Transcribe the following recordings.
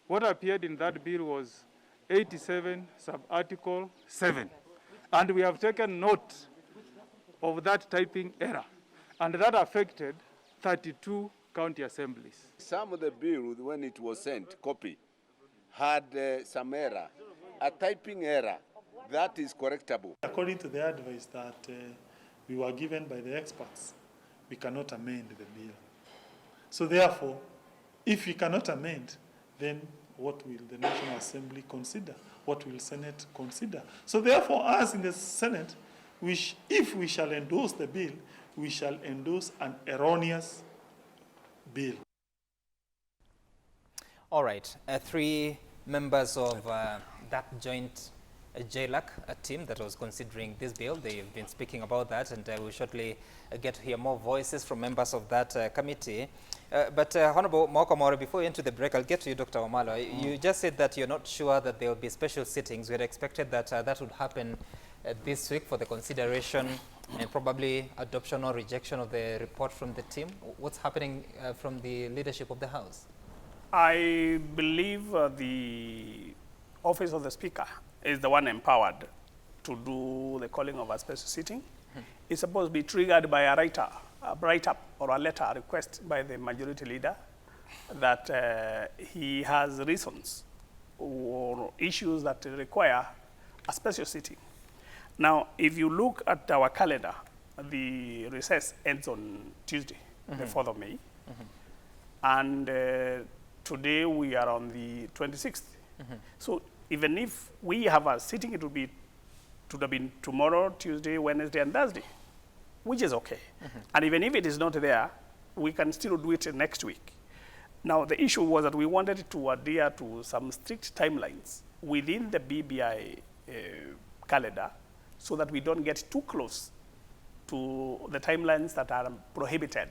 What appeared in that bill was 87 sub-article 7. And we have taken note of that typing error. And that affected 32 county assemblies. Some of the bill, when it was sent, copy, had some error, a typing error that is correctable. According to the advice that we were given by the experts, we cannot amend the bill. So therefore, if we cannot amend, then what will the National Assembly consider? What will Senate consider? So therefore, us in the Senate, if we shall endorse the bill, we shall endorse an erroneous bill. All right, 3 members of that joint JLAC team that was considering this bill, they've been speaking about that, and we'll shortly get to hear more voices from members of that committee. But Honorable Mokomore, before we enter the break, I'll get to you, Dr. Omalo. You just said that you're not sure that there will be special sittings. We had expected that that would happen this week for the consideration and probably adoption or rejection of the report from the team. What's happening from the leadership of the House? I believe the Office of the Speaker is the one empowered to do the calling of a special sitting. It's supposed to be triggered by a write-up or a letter, a request by the majority leader that he has reasons or issues that require a special sitting. Now, if you look at our calendar, the recess ends on Tuesday, the 4th of May. And today we are on the 26th. So even if we have a sitting, it would have been tomorrow, Tuesday, Wednesday, and Thursday, which is okay. And even if it is not there, we can still do it next week. Now, the issue was that we wanted to adhere to some strict timelines within the BBI calendar so that we don't get too close to the timelines that are prohibited,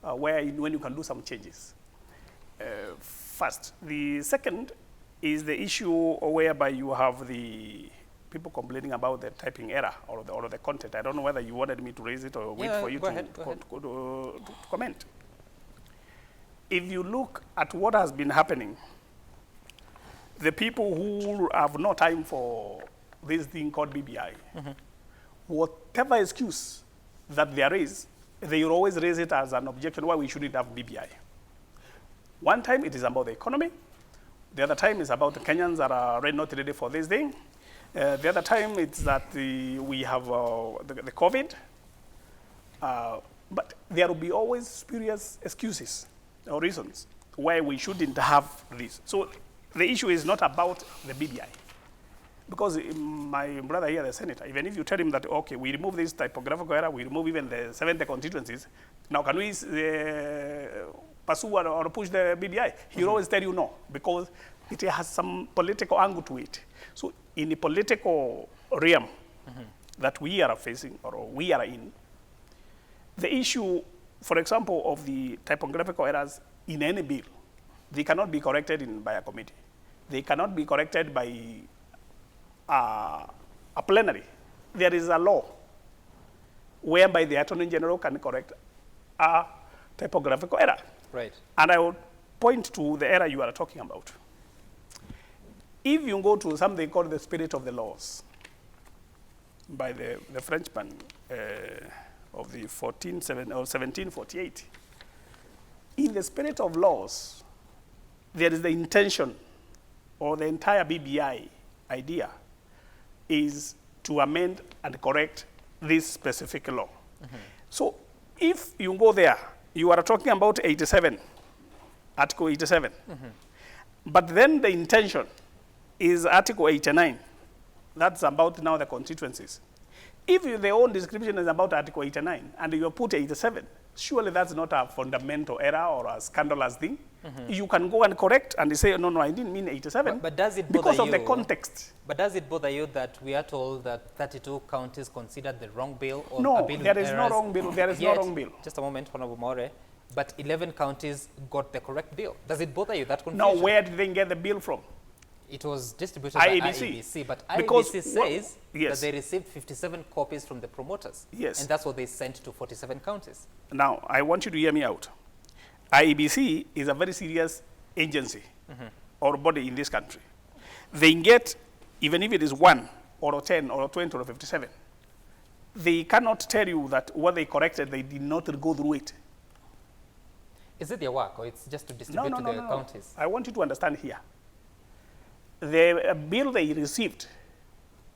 when you can do some changes. First. The second is the issue whereby you have the people complaining about the typing error or the content. I don't know whether you wanted me to raise it or wait for you to comment. If you look at what has been happening, the people who have no time for this thing called BBI, whatever excuse that there is, they will always raise it as an objection why we shouldn't have BBI. One time it is about the economy. The other time is about the Kenyans that are not ready for this thing. The other time it's that we have the COVID. But there will be always spurious excuses or reasons why we shouldn't have this. So the issue is not about the BBI. Because my brother here, the senator, even if you tell him that, okay, we remove this typographical error, we remove even the 70 constituencies, now can we pursue or push the BBI? He will always tell you no, because it has some political angle to it. So in the political realm that we are facing or we are in, the issue, for example, of the typographical errors in any bill, they cannot be corrected by a committee. They cannot be corrected by a plenary. There is a law whereby the Attorney General can correct a typographical error. Right. And I would point to the error you are talking about. If you go to something called the spirit of the laws by the Frenchman of the 1748, in the spirit of laws, there is the intention or the entire BBI idea is to amend and correct this specific law. So if you go there, you are talking about 87, Article 87. But then the intention is Article 89. That's about now the constituencies. If the own description is about Article 89 and you put 87, surely that's not a fundamental error or a scandalous thing. You can go and correct and say, no, I didn't mean 87. But does it bother because of the context. But does it bother you that we are told that 32 counties considered the wrong bill? Or no, a bill there is errors? no wrong bill. There is no wrong bill. Just a moment, Honorable More. But 11 counties got the correct bill. Does it bother you, that confusion? No, where did they get the bill from? It was distributed by IEBC. IEBC, but Because IEBC says yes. that they received 57 copies from the promoters. Yes. And that's what they sent to 47 counties. Now, I want you to hear me out. IEBC is a very serious agency or body in this country. They get, even if it is 1 or 10 or 20 or 57, they cannot tell you that what they corrected, they did not go through it. Is it their work, or it's just to distribute to the counties? I want you to understand here. The bill they received,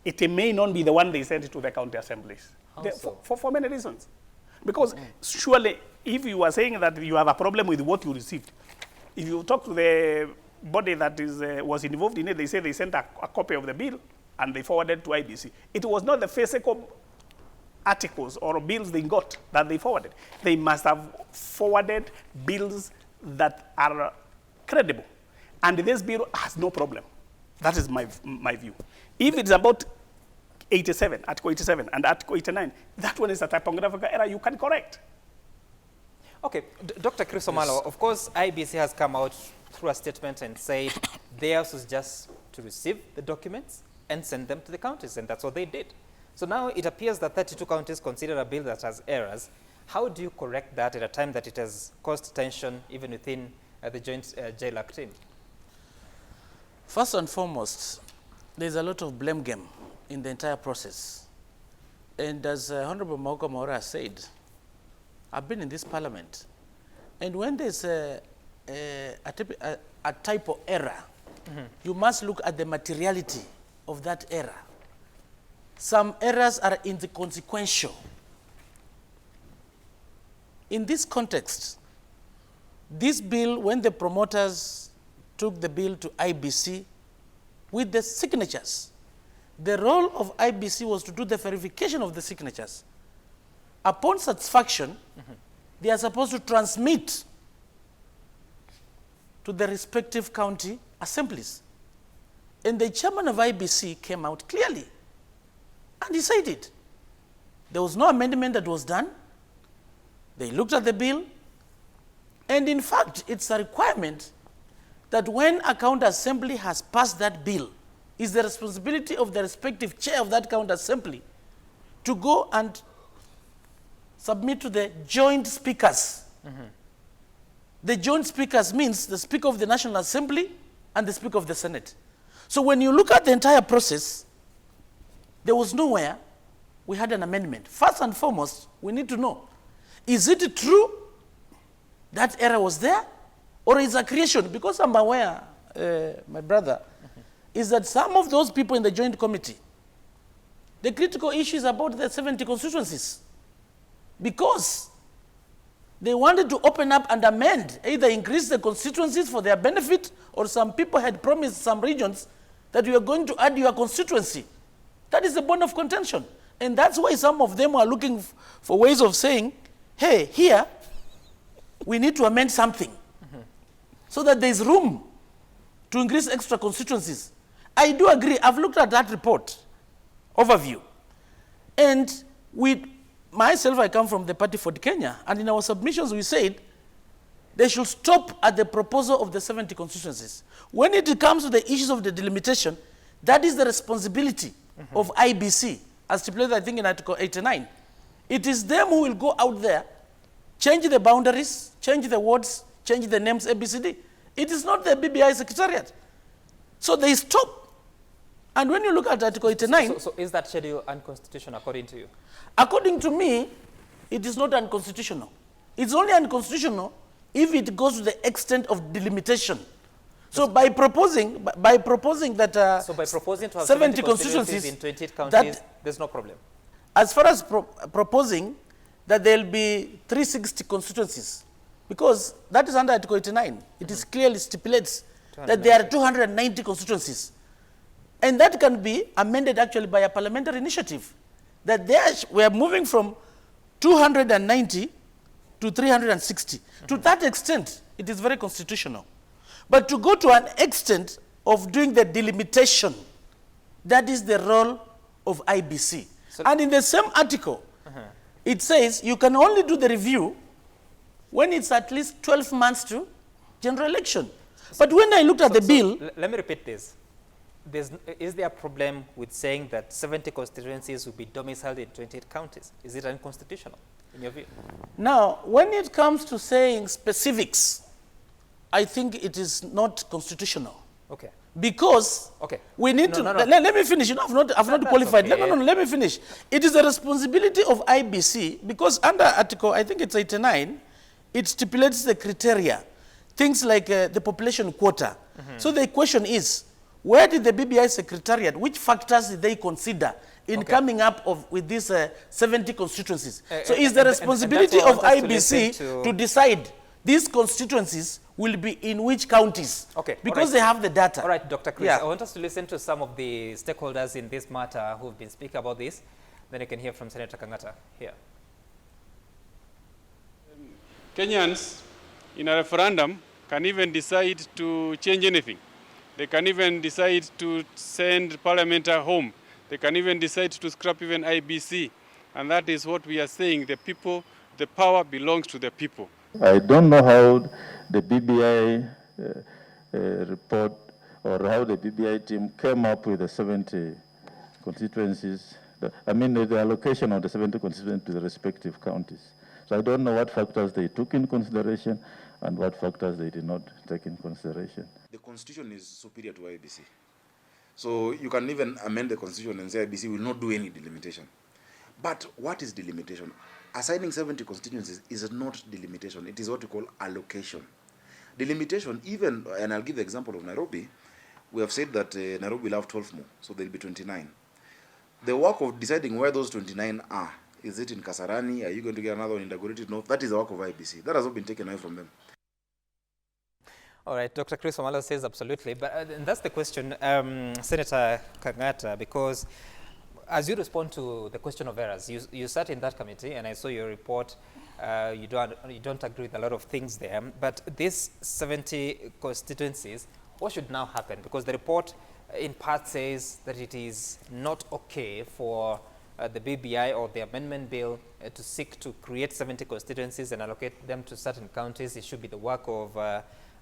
it may not be the one they sent to the county assemblies. How so? For many reasons. Because surely, if you are saying that you have a problem with what you received, if you talk to the body that was involved in it, they say they sent a copy of the bill and they forwarded to IBC. It was not the physical articles or bills they got that they forwarded. They must have forwarded bills that are credible. And this bill has no problem. That is my view. If it's about 87, Article 87, and Article 89, that one is a typographical error you can correct. Okay, Dr. Chris Omalo, of course, IEBC has come out through a statement and said theirs was just to receive the documents and send them to the counties, and that's what they did. So now it appears that 32 counties consider a bill that has errors. How do you correct that at a time that it has caused tension even within the joint JLAC team? First and foremost, there's a lot of blame game in the entire process. And as Honorable Mauka Maura said, I've been in this parliament. And when there's a typo error, you must look at the materiality of that error. Some errors are inconsequential. In this context, this bill, when the promoters took the bill to IBC with the signatures, the role of IBC was to do the verification of the signatures. Upon satisfaction, they are supposed to transmit to the respective county assemblies. And the chairman of IBC came out clearly, and he said it. There was no amendment that was done. They looked at the bill, and in fact, it's a requirement that when a county assembly has passed that bill, it's the responsibility of the respective chair of that county assembly to go and submit to the joint speakers. The joint speakers means the Speaker of the National Assembly and the Speaker of the Senate. So when you look at the entire process, there was nowhere we had an amendment. First and foremost, we need to know, is it true that error was there, or is a creation? Because I'm aware, my brother, is that some of those people in the joint committee, the critical issue is about the 70 constituencies, because they wanted to open up and amend, either increase the constituencies for their benefit, or some people had promised some regions that we are going to add your constituency. That is the bone of contention. And that's why some of them are looking for ways of saying, hey, here, we need to amend something so that there's room to increase extra constituencies. I do agree. I've looked at that report overview. And myself, I come from the party for Kenya, and in our submissions we said they should stop at the proposal of the 70 constituencies. When it comes to the issues of the delimitation, that is the responsibility of IBC, as stipulated, I think, in Article 89. It is them who will go out there, change the boundaries, change the words, change the names, ABCD. It is not the BBI Secretariat. So they stop. And when you look at Article 89... So is that schedule unconstitutional according to you? According to me, it is not unconstitutional. It's only unconstitutional if it goes to the extent of delimitation. So by proposing that so by proposing to have 70 constituencies in 28 counties, there's no problem. As far as proposing that there will be 360 constituencies, because that is under Article 89. It is clearly stipulates that there are 290 constituencies. And that can be amended actually by a parliamentary initiative. That we are moving from 290 to 360. To that extent, it is very constitutional. But to go to an extent of doing the delimitation, that is the role of IBC. So and in the same article, it says you can only do the review when it's at least 12 months to general election. But when I looked at the bill... Let me repeat this. is there a problem with saying that 70 constituencies will be domiciled in 28 counties? Is it unconstitutional, in your view? Now, when it comes to saying specifics, I think it is not constitutional. Okay. Because we need to, let me finish, you know, I've not qualified. Okay. No, let me finish. It is the responsibility of IBC, because under Article, I think it's 89, it stipulates the criteria, things like the population quota. So the question is, where did the BBI Secretariat, which factors did they consider in coming up with these 70 constituencies? So is the responsibility of IBC to decide these constituencies will be in which counties? Okay. Because they have the data. All right, Dr. Chris, Yeah. I want us to listen to some of the stakeholders in this matter who have been speaking about this. Then you can hear from Senator Kangata here. Kenyans in a referendum can even decide to change anything. They can even decide to send Parliamentary home. They can even decide to scrap even IEBC. And that is what we are saying. The people, the power belongs to the people. I don't know how the BBI report or how the BBI team came up with the 70 constituencies. The allocation of the 70 constituencies to the respective counties. So I don't know what factors they took in consideration and what factors they did not take in consideration. The constitution is superior to IEBC. So you can even amend the constitution and say IEBC will not do any delimitation. But what is delimitation? Assigning 70 constituencies is not delimitation. It is what we call allocation. Delimitation, even, and I'll give the example of Nairobi, we have said that Nairobi will have 12 more, so there will be 29. The work of deciding where those 29 are, is it in Kasarani? Are you going to get another one in Dagoretti? No, that is the work of IEBC. That has not been taken away from them. All right, Dr. Chris Omalo says absolutely, but and that's the question, Senator Kangata, because as you respond to the question of errors, you sat in that committee, and I saw your report. You don't agree with a lot of things there, but these 70 constituencies, what should now happen? Because the report in part says that it is not okay for the BBI or the amendment bill to seek to create 70 constituencies and allocate them to certain counties. It should be the work of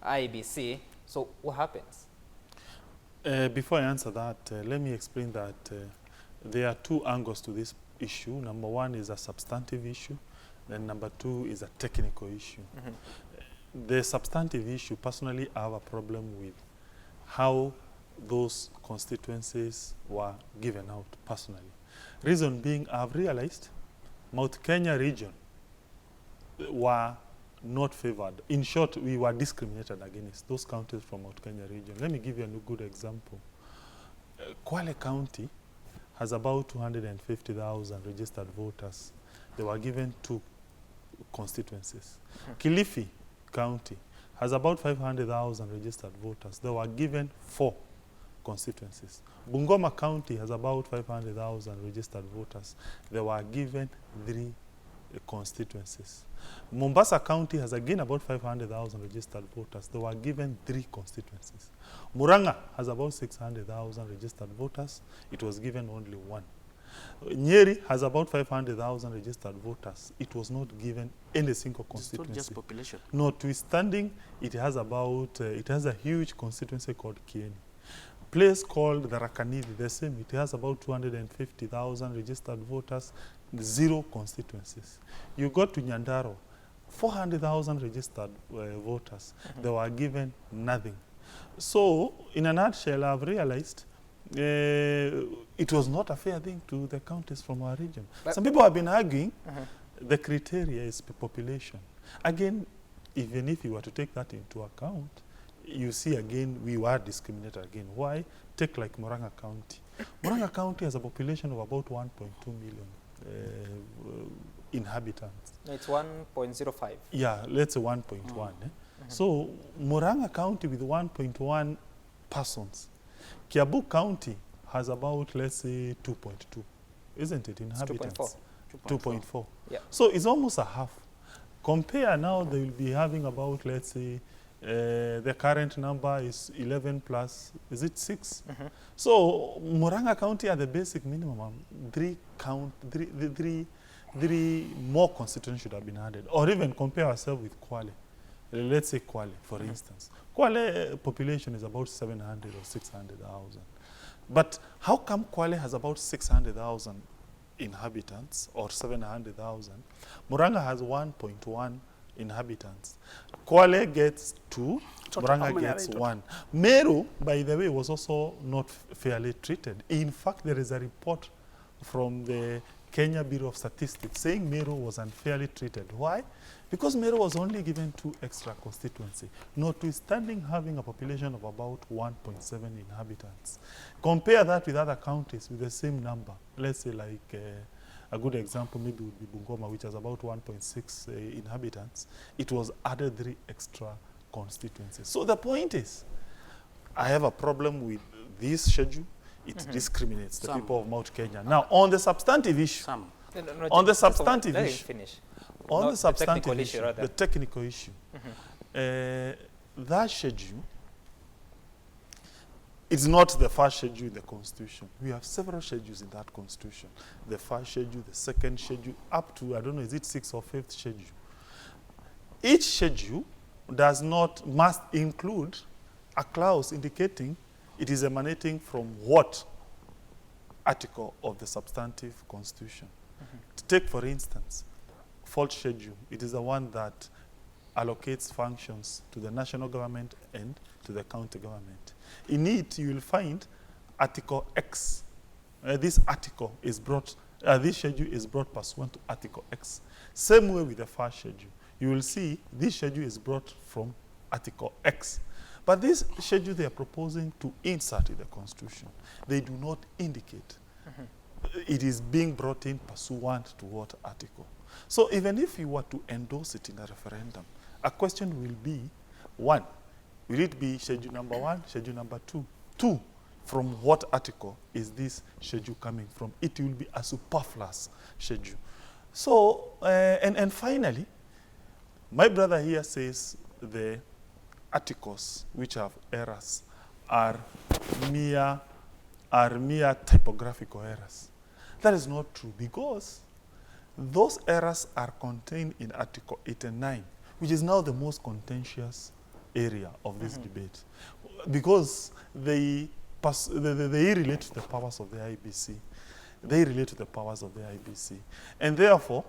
IEBC. So what happens? Before I answer that, let me explain that there are two angles to this issue. Number one is a substantive issue, then number two is a technical issue. The substantive issue, personally, I have a problem with how those constituencies were given out personally. Reason being, I've realized Mount Kenya region were not favored. In short, we were discriminated against, those counties from Mount Kenya region. Let me give you a good example. Kwale County has about 250,000 registered voters. They were given 2 constituencies. Kilifi County has about 500,000 registered voters. They were given 4 constituencies. Bungoma County has about 500,000 registered voters. They were given 3 constituencies. Mombasa County has again about 500,000 registered voters. They were given 3 constituencies. Muranga has about 600,000 registered voters. It was given only 1. Nyeri has about 500,000 registered voters. It was not given any single constituency. It's not just population. Notwithstanding, it has a huge constituency called Kieni. Place called the Rakanidi, the same. It has about 250,000 registered voters, 0 constituencies. You go to Nyandaro, 400,000 registered voters. They were given nothing. So, in a nutshell, I've realized it was not a fair thing to the counties from our region. But some people have been arguing the criteria is population. Again, even if you were to take that into account, you see again, we were discriminated again. Why? Take like Muranga County. Muranga County has a population of about 1.2 million inhabitants. It's 1.05. Yeah, let's say 1.1. So Muranga County with 1.1 persons. Kiabu County has about, let's say, 2.2, isn't it, inhabitants? 2.4. Yeah. So it's almost a half. Compare now, they will be having about, let's say, the current number is 11 plus, is it 6? So Muranga County at the basic minimum, 3 more constituents should have been added. Or even compare ourselves with Kwale. Let's say Kwale, for instance. Kwale population is about 700 or 600,000. But how come Kwale has about 600,000 inhabitants or 700,000? Muranga has 1.1 inhabitants. Kwale gets 2, Total, how Muranga many are gets in total? 1. Meru, by the way, was also not fairly treated. In fact, there is a report from the Kenya Bureau of Statistics saying Meru was unfairly treated. Why? Because Meru was only given 2 extra constituency, notwithstanding having a population of about 1.7 inhabitants. Compare that with other counties with the same number. Let's say like a good example maybe would be Bungoma, which has about 1.6 inhabitants. It was added 3 extra constituencies. So the point is, I have a problem with this schedule. It discriminates the people of Mount Kenya. Now, on the substantive issue, on the substantive issue, on the substantive issue, the technical issue, that schedule is not the first schedule in the Constitution. We have several schedules in that Constitution. The first schedule, the second schedule, up to, I don't know, is it 6th or 5th schedule? Each schedule must include a clause indicating it is emanating from what article of the substantive Constitution. To take, for instance, 4th schedule, it is the one that allocates functions to the national government and to the county government. In it, you will find Article X. This article is brought, this schedule is brought pursuant to Article X. Same way with the first schedule. You will see this schedule is brought from Article X. But this schedule they are proposing to insert in the Constitution, they do not indicate it is being brought in pursuant to what article. So even if you were to endorse it in a referendum, a question will be, 1, will it be schedule number 1, schedule number 2? 2, from what article is this schedule coming from? It will be a superfluous schedule. So, and finally, my brother here says the articles which have errors are mere typographical errors. That is not true, because those errors are contained in Article 89, which is now the most contentious area of this debate, because they relate to the powers of the IEBC. They relate to the powers of the IEBC. And therefore,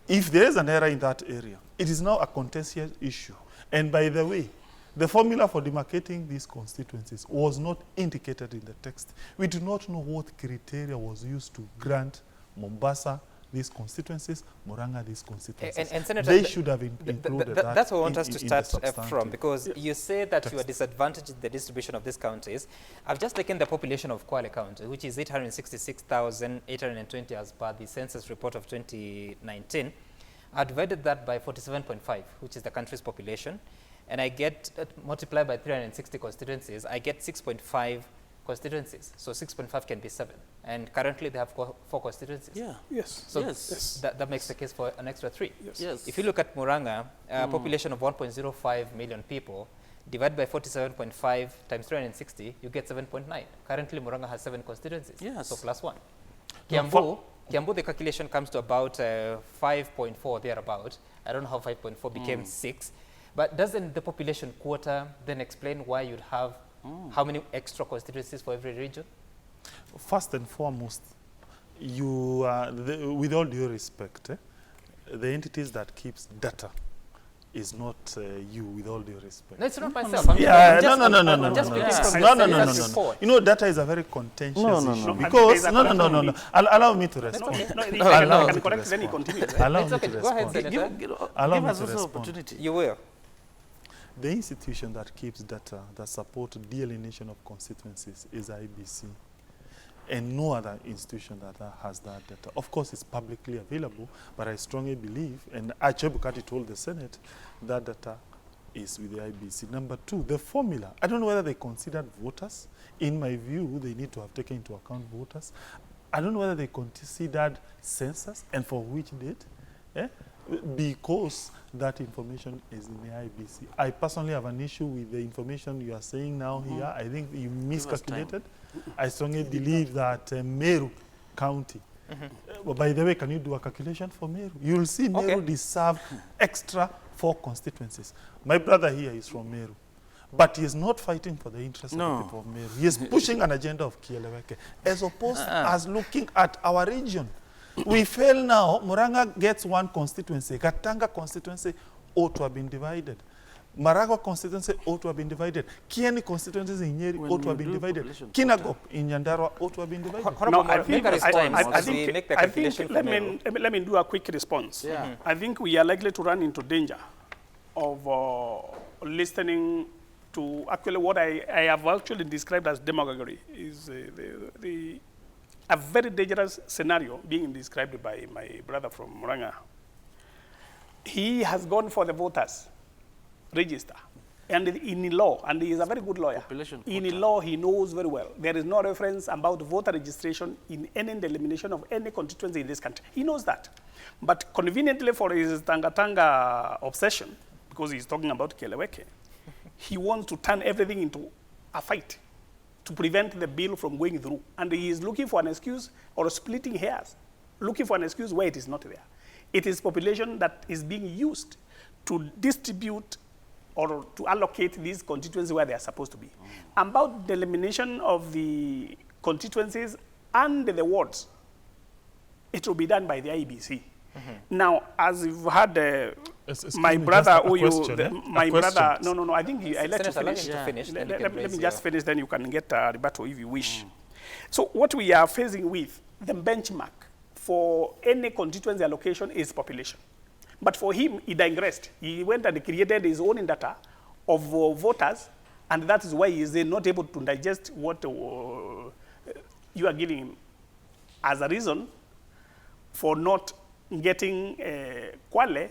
if there is an error in that area, it is now a contentious issue. And by the way, the formula for demarcating these constituencies was not indicated in the text. We do not know what criteria was used to grant Mombasa these constituencies, Murang'a these constituencies. And Senator, they should have included that. That's what I want us to start from, because Yes. you say that you are disadvantaged in the distribution of these counties. I've just taken the population of Kwale County, which is 866,820 as per the census report of 2019. I divided that by 47.5, which is the country's population, and I get multiplied by 360 constituencies, I get 6.5 constituencies. So 6.5 can be 7. And currently they have 4 constituencies. Yeah. Yes. So Yes. that makes the case for an extra 3. Yes. If you look at Murang'a, a population of 1.05 million people, divide by 47.5 times 360, you get 7.9. Currently Murang'a has 7 constituencies. Yes. So plus 1. No, Kiambu, the calculation comes to about 5.4 thereabout. I don't know how 5.4 became 6. But doesn't the population quota then explain why you'd have how many extra constituencies for every region? First and foremost, you, with all due respect, the entities that keeps data is not you, with all due respect. No, it's not myself. No. I'm just No. report. You know, data is a very contentious issue. Because No. Allow me to respond. I can correct, then he continues. Allow It's me okay. to Go ahead, respond. Senator. Allow Give me us to also respond. opportunity. You will. The institution that keeps data that support delineation of constituencies is IEBC, and no other institution that has that data. Of course, it's publicly available, but I strongly believe, and Chebukati told the Senate, that data is with the IEBC. Number 2, the formula. I don't know whether they considered voters. In my view, they need to have taken into account voters. I don't know whether they considered census, and for which date. Because that information is in the IEBC. I personally have an issue with the information you are saying now here. I think you miscalculated. I strongly believe that Meru County, by the way, can you do a calculation for Meru? You will see Meru deserve extra 4 constituencies. My brother here is from Meru. But he is not fighting for the interests No. of the people of Meru. He is pushing an agenda of Kieleweke, as opposed as looking at our region. We fail now. Murang'a gets one constituency. Gatanga constituency ought to have been divided. Maragua constituency ought to have been divided. Kieni constituencies in Nyeri ought to have been divided. Kinagop in Nyandarua ought to have been divided. No, I think, let me do a quick response. Yeah. I think we are likely to run into danger of listening to actually what I have actually described as demagoguery is a very dangerous scenario being described by my brother from Murang'a. He has gone for the voters register. And in law, and he is a very good lawyer, in law he knows very well, there is no reference about voter registration in any delimitation of any constituency in this country. He knows that. But conveniently for his Tanga obsession, because he's talking about Kieleweke, he wants to turn everything into a fight to prevent the bill from going through. And he is looking for an excuse or splitting hairs, looking for an excuse where it is not there. It is population that is being used to distribute or to allocate these constituencies where they are supposed to be. About the elimination of the constituencies and the wards, it will be done by the IEBC. Now, as you've had my brother, I think I let you finish. Let me just finish, then you can get a rebuttal if you wish. So what we are facing with, the benchmark for any constituency allocation is population. But for him, he digressed. He went and created his own data of voters, and that is why he is not able to digest what you are giving him as a reason for not getting Kwale,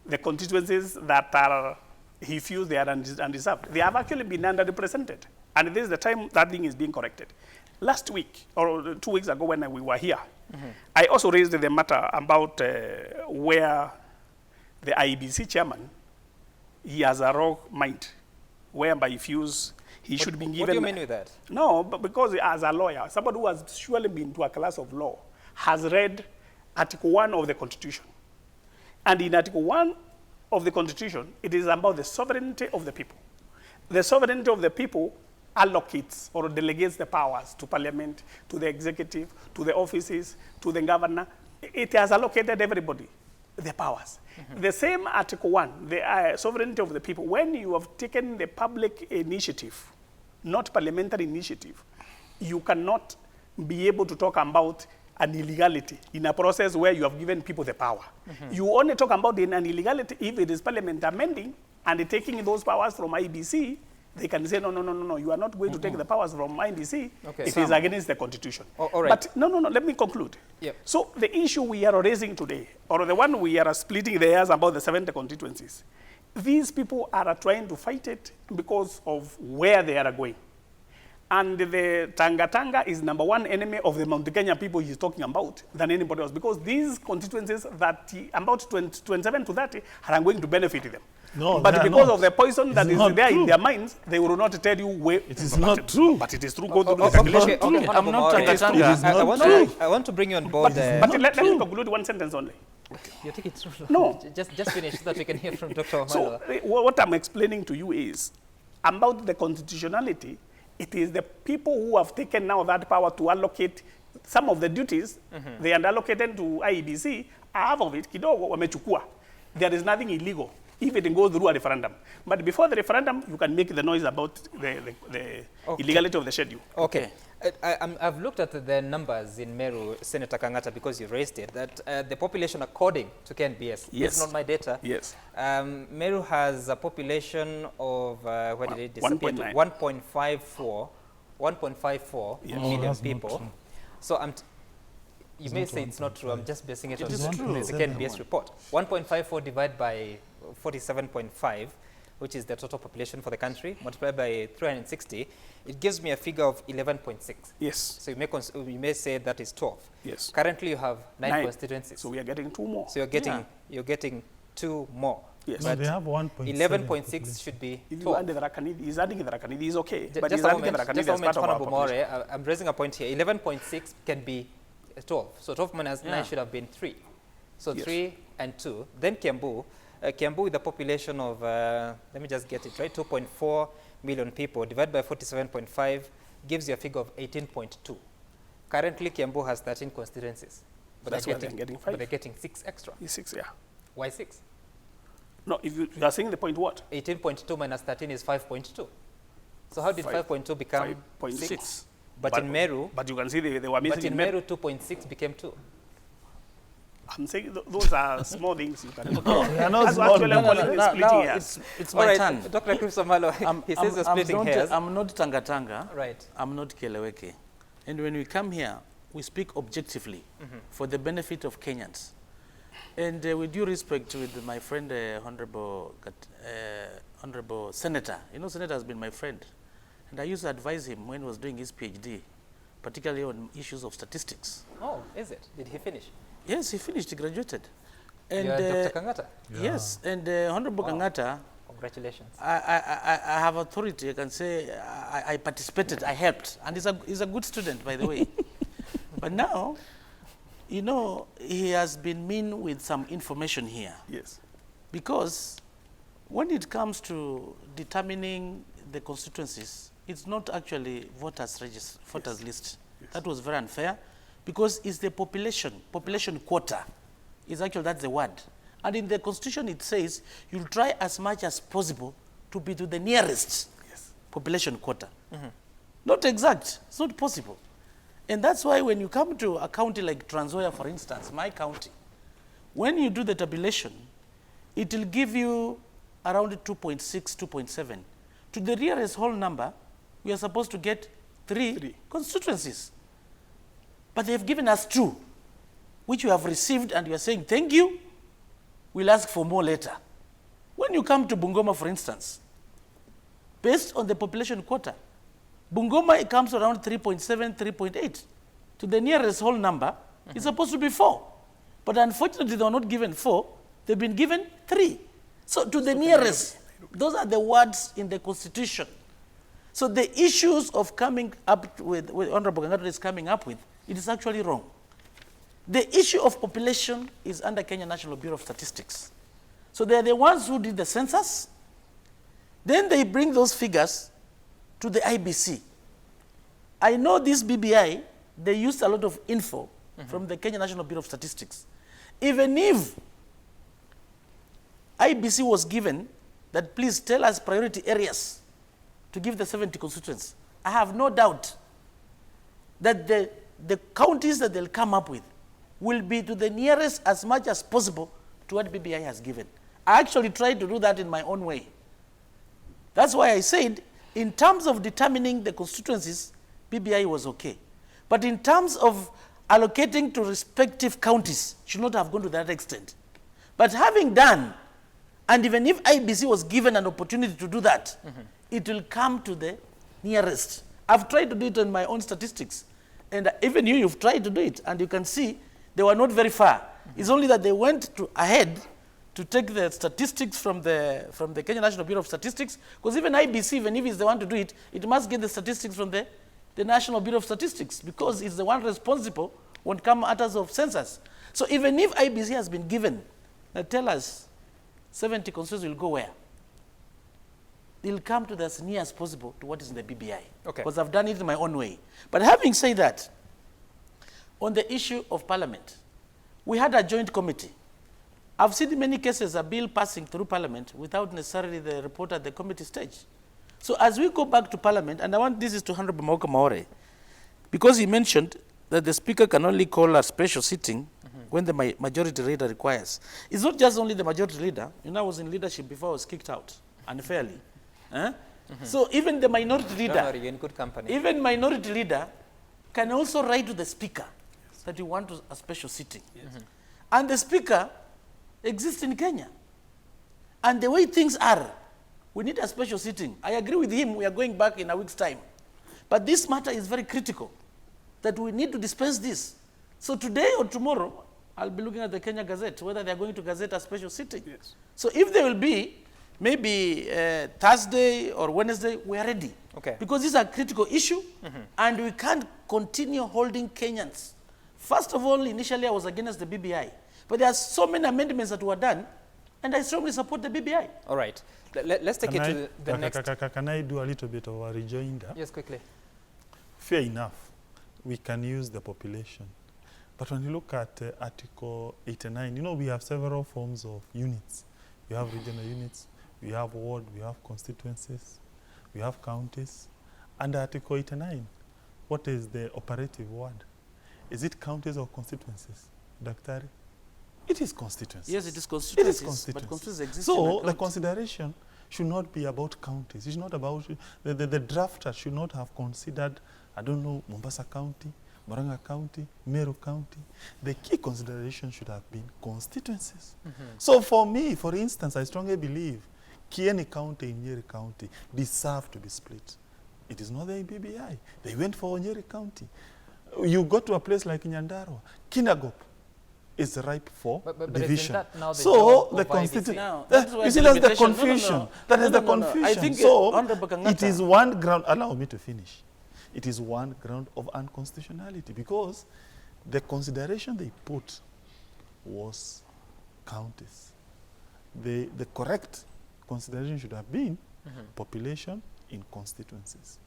the constituencies that are, he feels they are undeserved. They have actually been underrepresented, and this is the time that thing is being corrected. Last week, or 2 weeks ago when we were here, I also raised the matter about where the IEBC chairman, he has a raw mind, whereby he feels he should be given... What do you mean with that? No, but because as a lawyer, somebody who has surely been to a class of law, has read Article 1 of the Constitution. And in Article 1 of the Constitution, it is about the sovereignty of the people. The sovereignty of the people allocates or delegates the powers to Parliament, to the executive, to the offices, to the governor. It has allocated everybody the powers. The same Article 1, the sovereignty of the people, when you have taken the public initiative, not parliamentary initiative, you cannot be able to talk about an illegality in a process where you have given people the power. You only talk about an illegality if it is Parliament amending and taking those powers from IEBC. They can say, no, you are not going to take the powers from IEBC. Okay. It is against the Constitution. All right. But no, let me conclude. Yep. So the issue we are raising today, or the one we are splitting the hairs about the 70 constituencies, these people are trying to fight it because of where they are going. And the Tanga is #1 enemy of the Mount Kenya people he's talking about than anybody else, because these constituencies that about 27 to 30 are going to benefit them. No, but because not. of the poison that is there true. in their minds, they will not tell you where. It is not true. But it is true. Go to the calculation. Okay, I'm not I want to bring you on board. But let me conclude one sentence only. You take it too long. No. Just finish so that we can hear from Dr. So what I'm explaining to you is about the constitutionality. It is the people who have taken now that power to allocate some of the duties. They are allocated to IEBC. Half of it, kidogo wamechukua. There is nothing illegal if it goes through a referendum. But before the referendum, you can make the noise about the illegality of the schedule. Okay. I've looked at the numbers in Meru, Senator Kangata, because you raised it, that the population according to KNBS, yes. It's not my data. Yes. Meru has a population of, where did it disappear? 1.9. 1.54 Yes. million people. So you may say it's not true. I'm just basing it on the KNBS report. 1.54 divided by 47.5, which is the total population for the country, multiplied by 360, it gives me a figure of 11.6. Yes. So you may say that is 12. Yes. Currently you have 9 constituencies. So we are getting 2 more. So you're getting 2 more. Yes. No, they have 1.7. 11.6 should be 12. He's adding the Rakanidi, he's okay. But Just he's a adding the moment, Rakanidi as part of our population. I'm raising a point here. 11.6 can be 12. So 12 minus 9 should have been 3. So yes. 3 and 2. Then Kiambu, Kiambu with a population of, let me just get it right, 2.4 million people, divided by 47.5, gives you a figure of 18.2. Currently, Kiambu has 13 constituencies. But That's why they're getting 5. But they're getting 6 extra. 6, yeah. Why 6? No, if you are saying the point what? 18.2 minus 13 is 5.2. So how did 5.2 become 6? But in Meru, but you can see they were missing. But in Meru, 2.6 became 2. I'm saying those are small things you can. No, they are not That's small. actually I'm calling it splitting hairs. It's All my right, turn. Dr. Chris Omalo, he says you're splitting hairs. I'm not tanga-tanga. Right. I'm not keleweke. And when we come here, we speak objectively for the benefit of Kenyans. And with due respect with my friend, Honorable Senator, you know, Senator has been my friend. And I used to advise him when he was doing his PhD, particularly on issues of statistics. Oh, is it? Did he finish? Yes, he finished, he graduated. And Dr. Kangata? Yes, and Honorable Kangata, congratulations. I have authority, I can say I participated, I helped, and he's a good student, by the way. But now, you know, he has been mean with some information here. Yes. Because when it comes to determining the constituencies, it's not actually voters list. Yes. That was very unfair, because it's the population quota. Is actually, that's the word. And in the Constitution it says, you'll try as much as possible to be to the nearest population quota. Not exact, it's not possible. And that's why when you come to a county like Trans Nzoia, for instance, my county, when you do the tabulation, it will give you around 2.6, 2.7. To the nearest whole number, we are supposed to get 3 constituencies. But they've given us 2, which you have received, and you are saying, thank you, we'll ask for more later. When you come to Bungoma, for instance, based on the population quota, Bungoma, it comes around 3.7, 3.8. To the nearest whole number, it's supposed to be 4. But unfortunately, they were not given 4. They've been given 3. So to the nearest, those are the words in the Constitution. So the issues of coming up with Honorable Kangata is coming up with, it is actually wrong. The issue of population is under Kenya National Bureau of Statistics. So they are the ones who did the census. Then they bring those figures to the IEBC. I know this BBI, they used a lot of info from the Kenya National Bureau of Statistics. Even if IEBC was given that, please tell us priority areas to give the 70 constituents, I have no doubt that the counties that they'll come up with will be to the nearest as much as possible to what BBI has given. I actually tried to do that in my own way. That's why I said, in terms of determining the constituencies, BBI was okay. But in terms of allocating to respective counties, should not have gone to that extent. But having done, and even if IEBC was given an opportunity to do that, it will come to the nearest. I've tried to do it on my own statistics. And even you've tried to do it, and you can see they were not very far. It's only that they went ahead to take the statistics from the Kenya National Bureau of Statistics, because even IEBC, even if it's the one to do it, it must get the statistics from the National Bureau of Statistics, because it's the one responsible when it comes matters of census. So even if IEBC has been given, tell us 70 constituencies will go where? They'll come to the as near as possible to what is in the BBI. Okay. Because I've done it in my own way. But having said that, on the issue of Parliament, we had a joint committee. I've seen many cases, a bill passing through Parliament without necessarily the report at the committee stage. So as we go back to Parliament, and I want this is to Honorable Mauka Maore, because he mentioned that the Speaker can only call a special sitting when the majority leader requires. It's not just only the majority leader. You know, I was in leadership before I was kicked out unfairly. So even the minority leader, Don't worry, you're in good company. even minority leader can also write to the Speaker that you want a special sitting. And the Speaker exists in Kenya. And the way things are, we need a special sitting. I agree with him, we are going back in a week's time. But this matter is very critical, that we need to dispense this. So today or tomorrow, I'll be looking at the Kenya Gazette, whether they're going to gazette a special sitting. Yes. So if there will be, maybe Thursday or Wednesday, we are ready. Okay. Because this is a critical issue, and we can't continue holding Kenyans. First of all, initially I was against the BBI. But there are so many amendments that were done And I strongly support the BBI. All right. Let's take it to the next. Can I do a little bit of a rejoinder? Yes, quickly. Fair enough, we can use the population. But when you look at Article 89, you know, we have several forms of units. We have regional units, we have ward, we have constituencies, we have counties. Under Article 89, what is the operative word? Is it counties or constituencies, Daktari? It is constituencies. Yes, it is constituencies. It is constituencies. But constituencies exist. So the consideration should not be about counties. It's not about, the drafter should not have considered, I don't know, Mombasa County, Murang'a County, Meru County. The key consideration should have been constituencies. So for me, for instance, I strongly believe Kieni County and Nyeri County deserve to be split. It is not the BBI. They went for Nyeri County. You go to a place like Nyandarua, Kinagop is ripe for division. So the constituency, you see, that's the confusion. That is the confusion. I think so it is one ground, allow me to finish. It is one ground of unconstitutionality because the consideration they put was counties. The correct consideration should have been population in constituencies.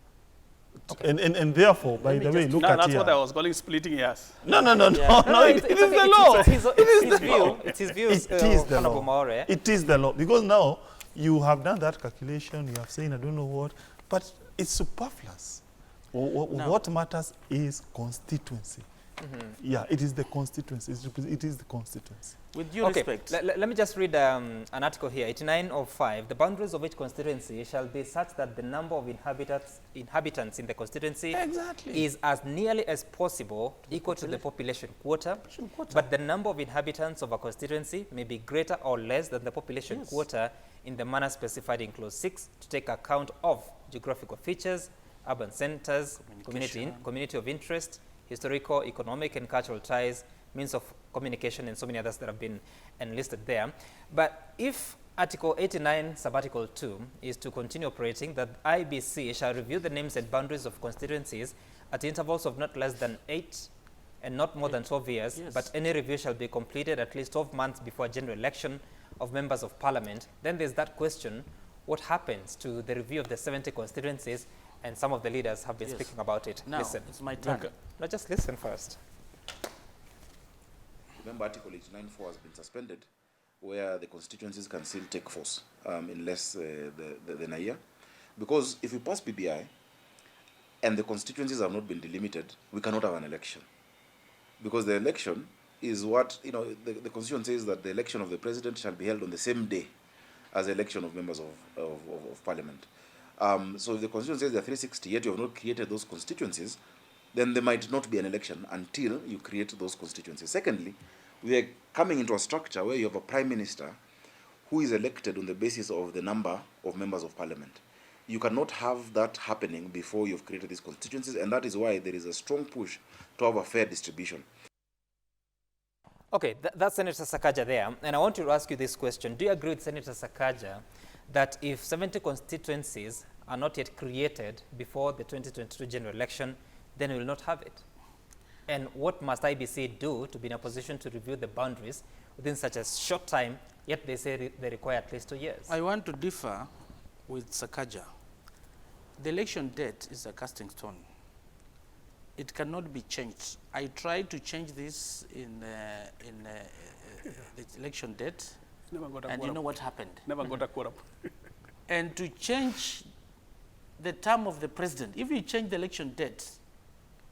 Okay. And therefore, by the way, look at that's here. what I was calling splitting hairs. No, it is the law. It is views. It is the law. It is the law. Because now you have done that calculation, you have said, I don't know what, but it's superfluous. What matters is constituency. Yeah, it is the constituency. It is the constituency. With due respect. Let me just read an article here, 8905. The boundaries of each constituency shall be such that the number of inhabitants in the constituency is as nearly as possible equal to the population quota, but the number of inhabitants of a constituency may be greater or less than the population quota in the manner specified in clause 6 to take account of geographical features, urban centers, community of interest, historical, economic, and cultural ties, means of communication, and so many others that have been enlisted there. But if Article 89, Subarticle 2 is to continue operating, that IEBC shall review the names and boundaries of constituencies at intervals of not less than 8 and not more than 12 years, but any review shall be completed at least 12 months before a general election of members of parliament. Then there's that question, what happens to the review of the 70 constituencies? And some of the leaders have been speaking about it. Now, listen. it's my turn. No, just listen first. Remember, Article 89.4 has been suspended, where the constituencies can still take force in less than a year. Because if we pass BBI and the constituencies have not been delimited, we cannot have an election. Because the election is what, you know, the Constitution says that the election of the president shall be held on the same day as the election of members of parliament. So if the Constitution says there are 360, yet you have not created those constituencies, then there might not be an election until you create those constituencies. Secondly, we are coming into a structure where you have a prime minister who is elected on the basis of the number of members of parliament. You cannot have that happening before you've created these constituencies, and that is why there is a strong push to have a fair distribution. Okay, that's Senator Sakaja there. And I want to ask you this question. Do you agree with Senator Sakaja that if 70 constituencies are not yet created before the 2022 general election, then we will not have it? And what must IBC do to be in a position to review the boundaries within such a short time, yet they say they require at least 2 years? I want to differ with Sakaja. The election date is a casting stone. It cannot be changed. I tried to change this in the election date, and you know what happened. Never got a quorum. And to change the term of the president, if you change the election date,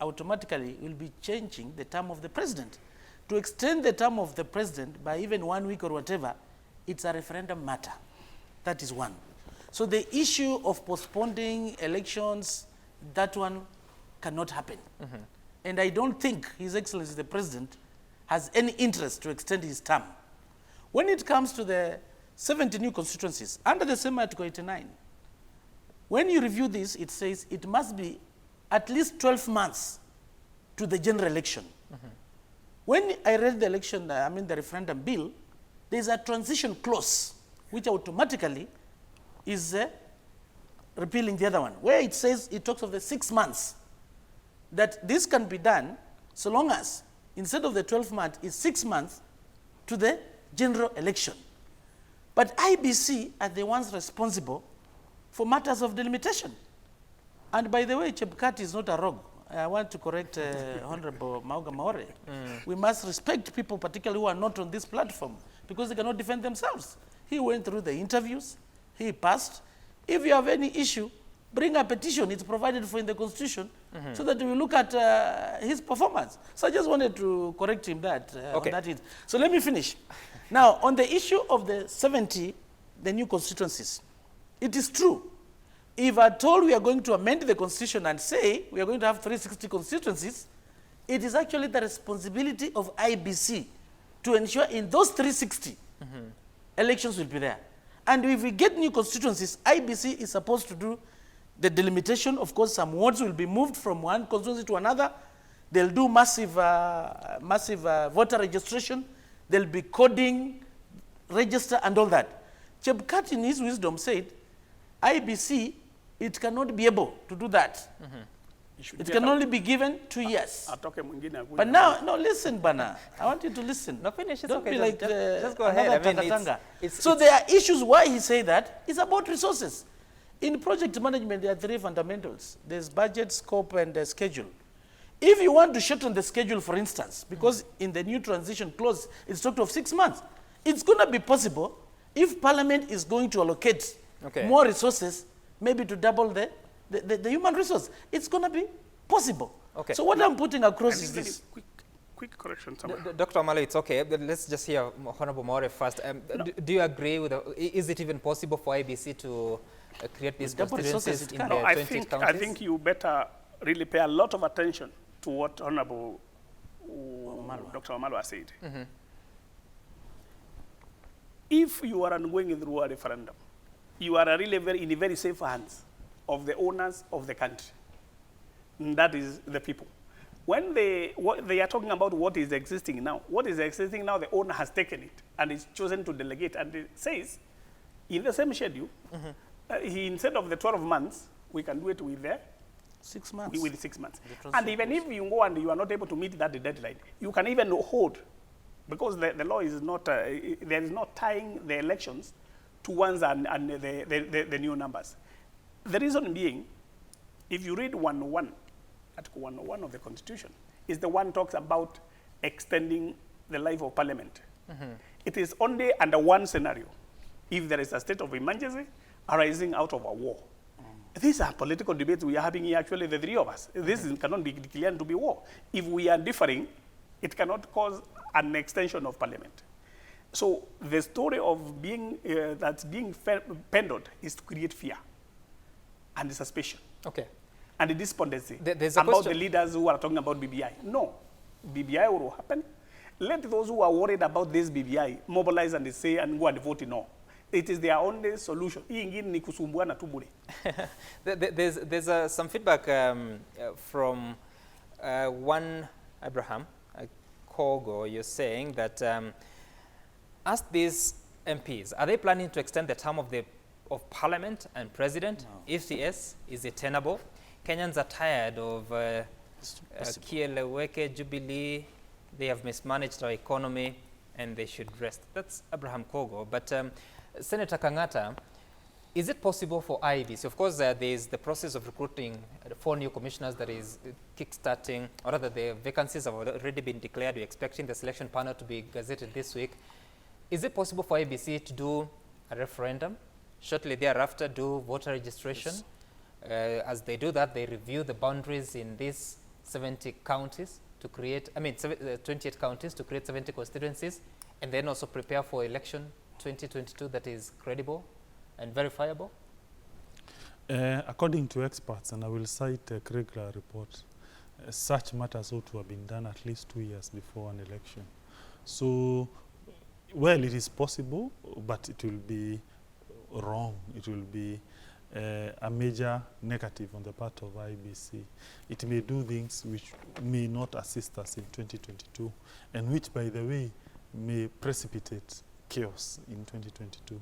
automatically you'll be changing the term of the president. To extend the term of the president by even 1 week or whatever, it's a referendum matter. That is one. So the issue of postponing elections, that one cannot happen. And I don't think His Excellency the President has any interest to extend his term. When it comes to the 70 new constituencies, under the same Article 89, when you review this, it says it must be at least 12 months to the general election. When I read the the referendum bill, there's a transition clause, which automatically is repealing the other one, where it says, it talks of the 6 months, that this can be done so long as, instead of the 12 months, it's 6 months to the general election. But IEBC are the ones responsible for matters of delimitation. And by the way, Chebukati is not a rogue. I want to correct Honorable Mauga Maore. We must respect people, particularly who are not on this platform, because they cannot defend themselves. He went through the interviews, he passed. If you have any issue, bring a petition. It's provided for in the Constitution, so that we look at his performance. So I just wanted to correct him that. Okay. On that. So let me finish. Now, on the issue of the 70, the new constituencies, it is true. If at all we are going to amend the Constitution and say we are going to have 360 constituencies, it is actually the responsibility of IEBC to ensure in those 360 elections will be there. And if we get new constituencies, IEBC is supposed to do the delimitation. Of course, some wards will be moved from one constituency to another. They'll do massive voter registration. There'll be coding, register, and all that. Chebukati, in his wisdom, said, IEBC, it cannot be able to do that. It can only be given 2 years. But now, no, listen, Bana. I want you to listen. No, finish. It's Don't okay. be like just go ahead. I mean, so there are issues why he say that. It's about resources. In project management, there are 3 fundamentals. There's budget, scope, and schedule. If you want to shorten the schedule, for instance, because in the new transition clause, it's talked of 6 months, it's going to be possible if Parliament is going to allocate more resources, maybe to double the human resource. It's going to be possible. Okay. So what I'm putting across is this. Quick correction. Dr. Omalo, it's okay. But let's just hear Honorable Maure first. Do you agree with, is it even possible for IEBC to create these constituencies in the 20 counties? I think you better really pay a lot of attention to what Honorable Dr. Omalo has said. If you are going through a referendum, you are really in very safe hands of the owners of the country. And that is the people. When they are talking about what is existing now, the owner has taken it and is chosen to delegate. And it says, in the same schedule, instead of the 12 months, we can do it with 6 months. With 6 months. And even if you go and you are not able to meet that deadline, you can even hold, because the law is not, there is not tying the elections to ones and the new numbers. The reason being, if you read 101, Article 101 of the Constitution, is the one talks about extending the life of Parliament. It is only under one scenario, if there is a state of emergency arising out of a war. These are political debates we are having here, actually, the 3 of us. This cannot be declared to be war. If we are differing, it cannot cause an extension of Parliament. So the story of being that's being peddled is to create fear and suspicion. Okay. And the despondency There's a about question. the leaders who are talking about BBI. No, BBI will happen. Let those who are worried about this BBI mobilize and say and go and vote no. It is their only solution. There's some feedback from one Abraham Kogo. You're saying that ask these MPs, are they planning to extend the term of Parliament and President? No. If yes, is it tenable? Kenyans are tired of Kieleweke, Jubilee. They have mismanaged our economy and they should rest. That's Abraham Kogo. But Senator Kangata, is it possible for IEBC? Of course, there is the process of recruiting 4 new commissioners that is kickstarting, or rather the vacancies have already been declared. We're expecting the selection panel to be gazetted this week. Is it possible for IEBC to do a referendum, shortly thereafter do voter registration? Yes. As they do that, they review the boundaries in these 70 counties to create, 28 counties to create 70 constituencies, and then also prepare for election 2022 that is credible and verifiable? According to experts, and I will cite a regular report, such matters ought to have been done at least 2 years before an election. So, well, it is possible, but it will be wrong. It will be a major negative on the part of IEBC. It may do things which may not assist us in 2022, and which, by the way, may precipitate chaos in 2022.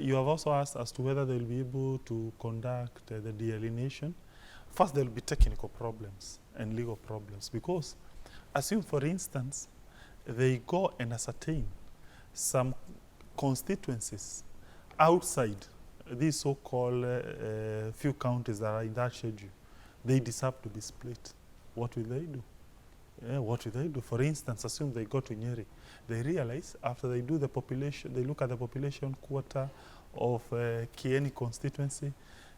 You have also asked as to whether they'll be able to conduct the delineation. First, there will be technical problems and legal problems, because assume, for instance, they go and ascertain some constituencies outside these so-called few counties that are in that schedule, they deserve to be split. What will they do? What will they do? For instance, assume they go to Nyeri. They realize after they do the population, they look at the population quota of Kieni constituency,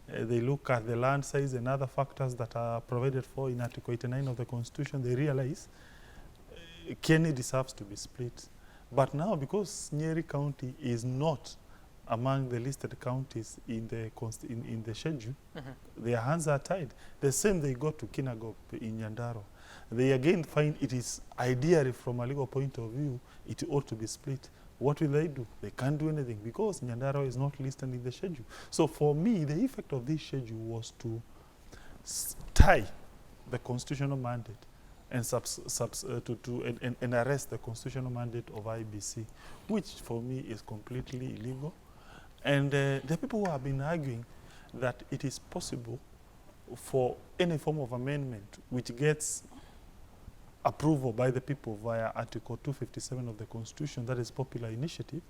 they look at the land size and other factors that are provided for in Article 89 of the Constitution, they realize Kieni deserves to be split. But now, because Nyeri County is not among the listed counties in the schedule, their hands are tied. The same they go to Kinangop in Nyandarua. They again find it is ideally from a legal point of view, it ought to be split. What will they do? They can't do anything because Nyandarua is not listed in the schedule. So for me, the effect of this schedule was to tie the constitutional mandate and and arrest the constitutional mandate of IEBC, which for me is completely illegal. And the people who have been arguing that it is possible for any form of amendment which gets approval by the people via Article 257 of the Constitution, that is popular initiative,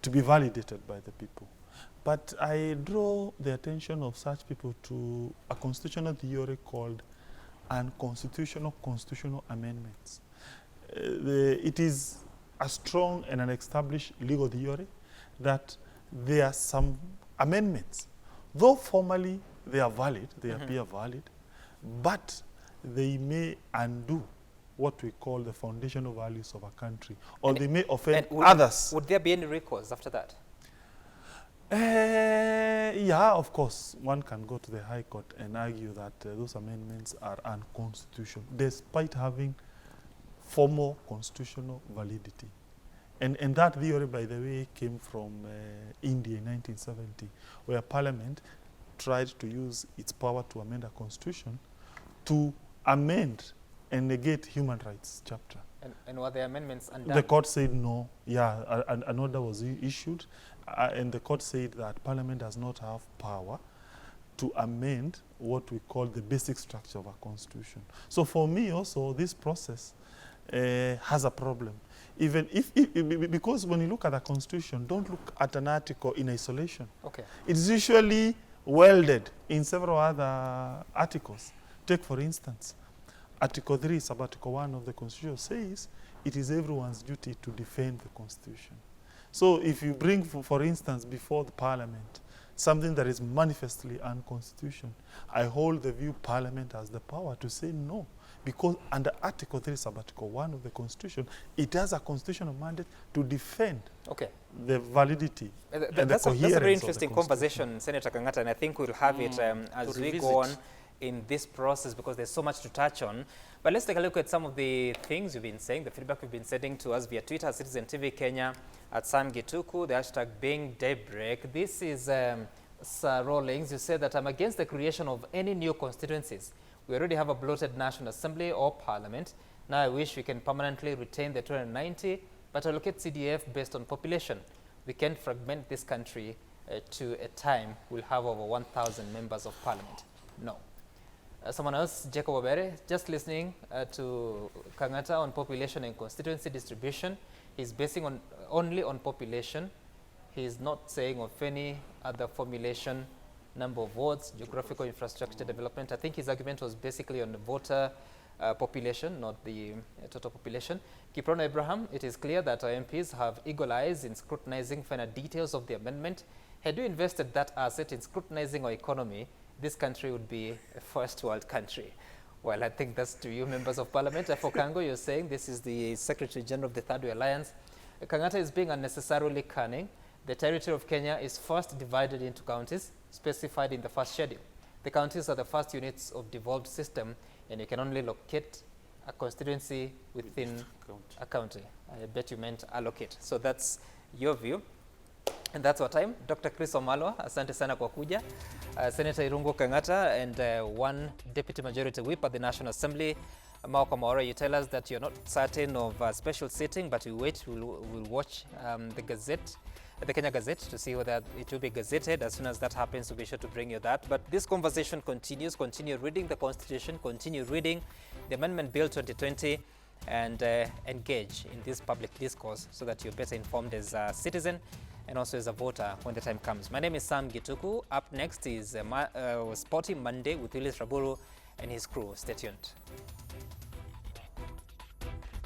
to be validated by the people. But I draw the attention of such people to a constitutional theory called unconstitutional constitutional amendments. It is a strong and an established legal theory that there are some amendments, though formally they are valid, they appear valid, but they may undo what we call the foundational values of a country, or they may offend others. Would there be any recourse after that? Yeah, of course. One can go to the High Court and argue that those amendments are unconstitutional, despite having formal constitutional validity. And that theory, by the way, came from India in 1970, where Parliament tried to use its power to amend a constitution to amend and negate human rights chapter. And were the amendments undone? The court said no. Yeah, an order was issued, and the court said that Parliament does not have power to amend what we call the basic structure of a constitution. So for me also, this process has a problem. Even if because when you look at the constitution, don't look at an article in isolation. Okay. It's usually welded in several other articles. Take, for instance, Article 3, sub-article 1 of the Constitution says it is everyone's duty to defend the Constitution. So if you bring, for instance, before the Parliament, something that is manifestly unconstitutional, I hold the view Parliament has the power to say no, because under Article 3, sub-article 1 of the Constitution, it has a constitutional mandate to defend the validity and the coherence. That's a very interesting conversation, Senator Kangata, and I think we'll have it as we go on in this process, because there's so much to touch on. But let's take a look at some of the things you've been saying, the feedback you've been sending to us via Twitter, Citizen TV Kenya, at Sam Gituku, the hashtag being daybreak. This is Sir Rawlings. You said that I'm against the creation of any new constituencies. We already have a bloated National Assembly or Parliament. Now I wish we can permanently retain the 290, but allocate CDF based on population. We can fragment this country to a time we'll have over 1,000 members of Parliament. No. Someone else, Jacob Obere, just listening to Kangata on population and constituency distribution. He's basing only on population. He's not saying of any other formulation, number of votes, geographical infrastructure development. I think his argument was basically on the voter population, not the total population. Kiprono Abraham, it is clear that our MPs have eagle eyes in scrutinizing finer details of the amendment. Had you invested that asset in scrutinizing our economy, this country would be a first world country. Well, I think that's to you, members of Parliament. For Kango, you're saying this is the Secretary General of the Third Way Alliance. Kangata is being unnecessarily cunning. The territory of Kenya is first divided into counties, specified in the first schedule. The counties are the first units of devolved system, and you can only locate a constituency within a county. I bet you meant allocate. So that's your view. And that's our time. Dr. Chris Omalwa, asante sana kwa kuja. Senator Irungu Kangata and one Deputy Majority Whip at the National Assembly, Mauka Maora, you tell us that you're not certain of special sitting, but we'll watch the Gazette, the Kenya Gazette, to see whether it will be gazetted. As soon as that happens, we'll be sure to bring you that. But this conversation continues. Continue reading the Constitution, continue reading the Amendment Bill 2020, and engage in this public discourse so that you're better informed as a citizen and also as a voter when the time comes. My name is Sam Gituku. Up next is Sporty Monday with Willis Raburu and his crew. Stay tuned.